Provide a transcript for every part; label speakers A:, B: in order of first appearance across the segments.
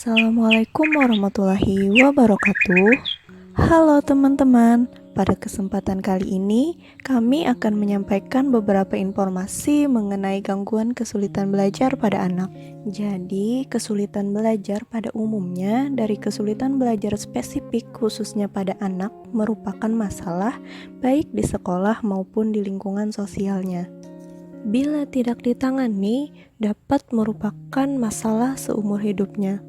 A: Assalamualaikum warahmatullahi wabarakatuh. Halo teman-teman, pada kesempatan kali ini kami akan menyampaikan beberapa informasi mengenai gangguan kesulitan belajar pada anak. Jadi, kesulitan belajar pada umumnya dari kesulitan belajar spesifik khususnya pada anak merupakan masalah baik di sekolah maupun di lingkungan sosialnya. Bila tidak ditangani, dapat merupakan masalah seumur hidupnya.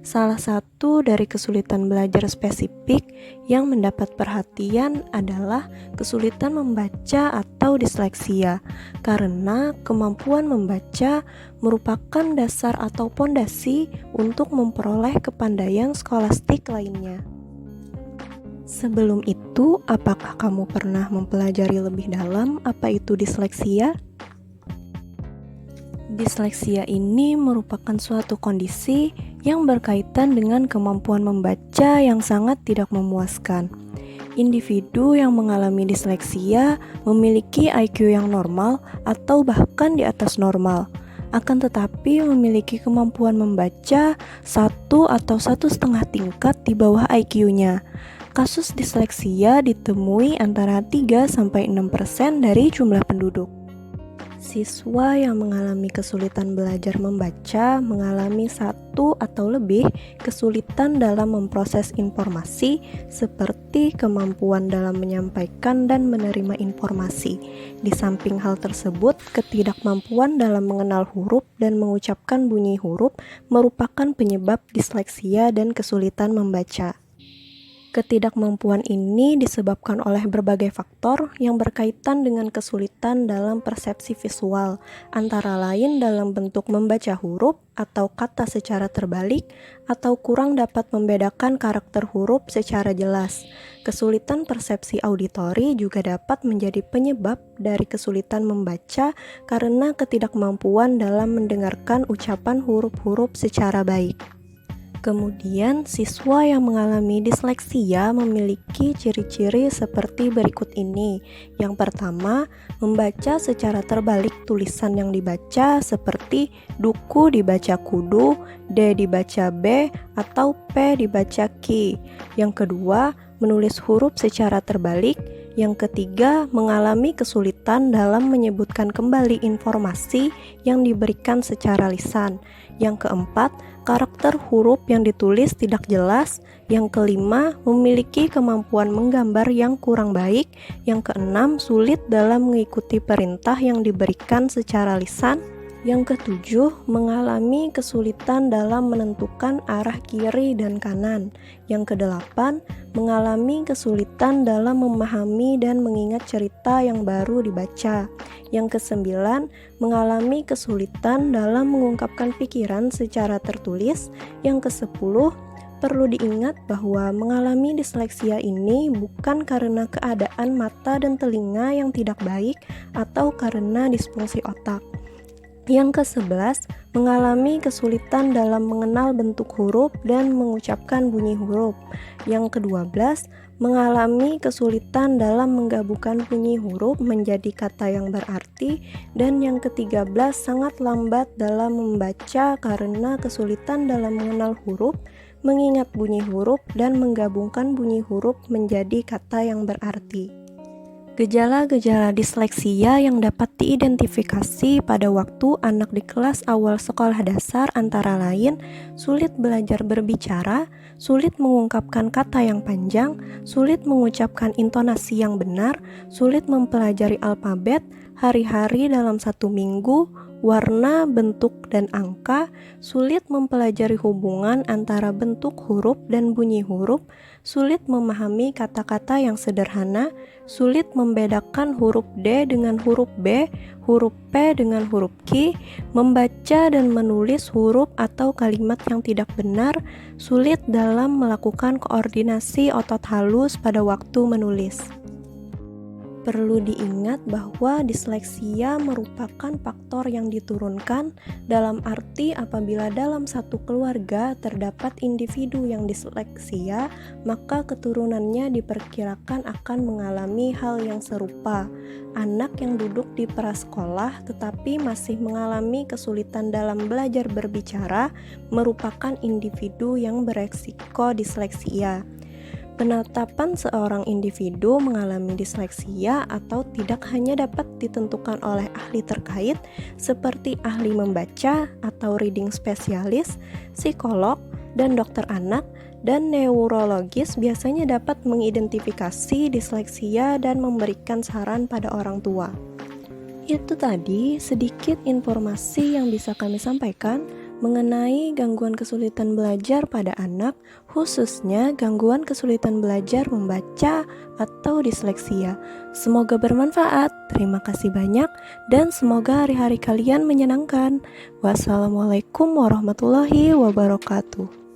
A: Salah satu dari kesulitan belajar spesifik yang mendapat perhatian adalah kesulitan membaca atau disleksia, karena kemampuan membaca merupakan dasar atau pondasi untuk memperoleh kepandaian skolastik lainnya. Sebelum itu, apakah kamu pernah mempelajari lebih dalam apa itu disleksia? Disleksia ini merupakan suatu kondisi yang berkaitan dengan kemampuan membaca yang sangat tidak memuaskan. Individu yang mengalami disleksia memiliki IQ yang normal atau bahkan di atas normal, akan tetapi memiliki kemampuan membaca 1 atau 1,5 tingkat di bawah IQ-nya. Kasus disleksia ditemui antara 3-6% dari jumlah penduduk. Siswa yang mengalami kesulitan belajar membaca mengalami 1 atau lebih kesulitan dalam memproses informasi seperti kemampuan dalam menyampaikan dan menerima informasi. Di samping hal tersebut, ketidakmampuan dalam mengenal huruf dan mengucapkan bunyi huruf merupakan penyebab disleksia dan kesulitan membaca. Ketidakmampuan ini disebabkan oleh berbagai faktor yang berkaitan dengan kesulitan dalam persepsi visual, antara lain dalam bentuk membaca huruf atau kata secara terbalik, atau kurang dapat membedakan karakter huruf secara jelas. Kesulitan persepsi auditori juga dapat menjadi penyebab dari kesulitan membaca karena ketidakmampuan dalam mendengarkan ucapan huruf-huruf secara baik. Kemudian, siswa yang mengalami disleksia memiliki ciri-ciri seperti berikut ini. Yang pertama, membaca secara terbalik tulisan yang dibaca seperti duku dibaca kudu, D dibaca B, atau P dibaca ki. Yang kedua, menulis huruf secara terbalik. Yang ketiga, mengalami kesulitan dalam menyebutkan kembali informasi yang diberikan secara lisan. Yang keempat, karakter huruf yang ditulis tidak jelas. Yang kelima, memiliki kemampuan menggambar yang kurang baik. Yang keenam, sulit dalam mengikuti perintah yang diberikan secara lisan. Yang ketujuh, mengalami kesulitan dalam menentukan arah kiri dan kanan. Yang kedelapan, mengalami kesulitan dalam memahami dan mengingat cerita yang baru dibaca. Yang kesembilan, mengalami kesulitan dalam mengungkapkan pikiran secara tertulis. Yang kesepuluh, perlu diingat bahwa mengalami disleksia ini bukan karena keadaan mata dan telinga yang tidak baik atau karena disfungsi otak. Yang ke-11, mengalami kesulitan dalam mengenal bentuk huruf dan mengucapkan bunyi huruf. Yang ke-12, mengalami kesulitan dalam menggabungkan bunyi huruf menjadi kata yang berarti. Dan yang ke-13, sangat lambat dalam membaca karena kesulitan dalam mengenal huruf, mengingat bunyi huruf, dan menggabungkan bunyi huruf menjadi kata yang berarti. Gejala-gejala disleksia yang dapat diidentifikasi pada waktu anak di kelas awal sekolah dasar antara lain sulit belajar berbicara, sulit mengungkapkan kata yang panjang, sulit mengucapkan intonasi yang benar, sulit mempelajari alfabet, hari-hari dalam 1 minggu, warna, bentuk, dan angka, sulit mempelajari hubungan antara bentuk huruf dan bunyi huruf, sulit memahami kata-kata yang sederhana, sulit membedakan huruf D dengan huruf B, huruf P dengan huruf Q, membaca dan menulis huruf atau kalimat yang tidak benar, sulit dalam melakukan koordinasi otot halus pada waktu menulis. Perlu diingat bahwa disleksia merupakan faktor yang diturunkan dalam arti apabila dalam satu keluarga terdapat individu yang disleksia, maka keturunannya diperkirakan akan mengalami hal yang serupa. Anak yang duduk di prasekolah tetapi masih mengalami kesulitan dalam belajar berbicara merupakan individu yang beresiko disleksia. Penetapan seorang individu mengalami disleksia atau tidak hanya dapat ditentukan oleh ahli terkait seperti ahli membaca atau reading spesialis, psikolog, dan dokter anak, dan neurologis biasanya dapat mengidentifikasi disleksia dan memberikan saran pada orang tua. Itu tadi sedikit informasi yang bisa kami sampaikan mengenai gangguan kesulitan belajar pada anak, khususnya gangguan kesulitan belajar membaca atau disleksia. Semoga bermanfaat. Terima kasih banyak dan semoga hari-hari kalian menyenangkan. Wassalamualaikum warahmatullahi wabarakatuh.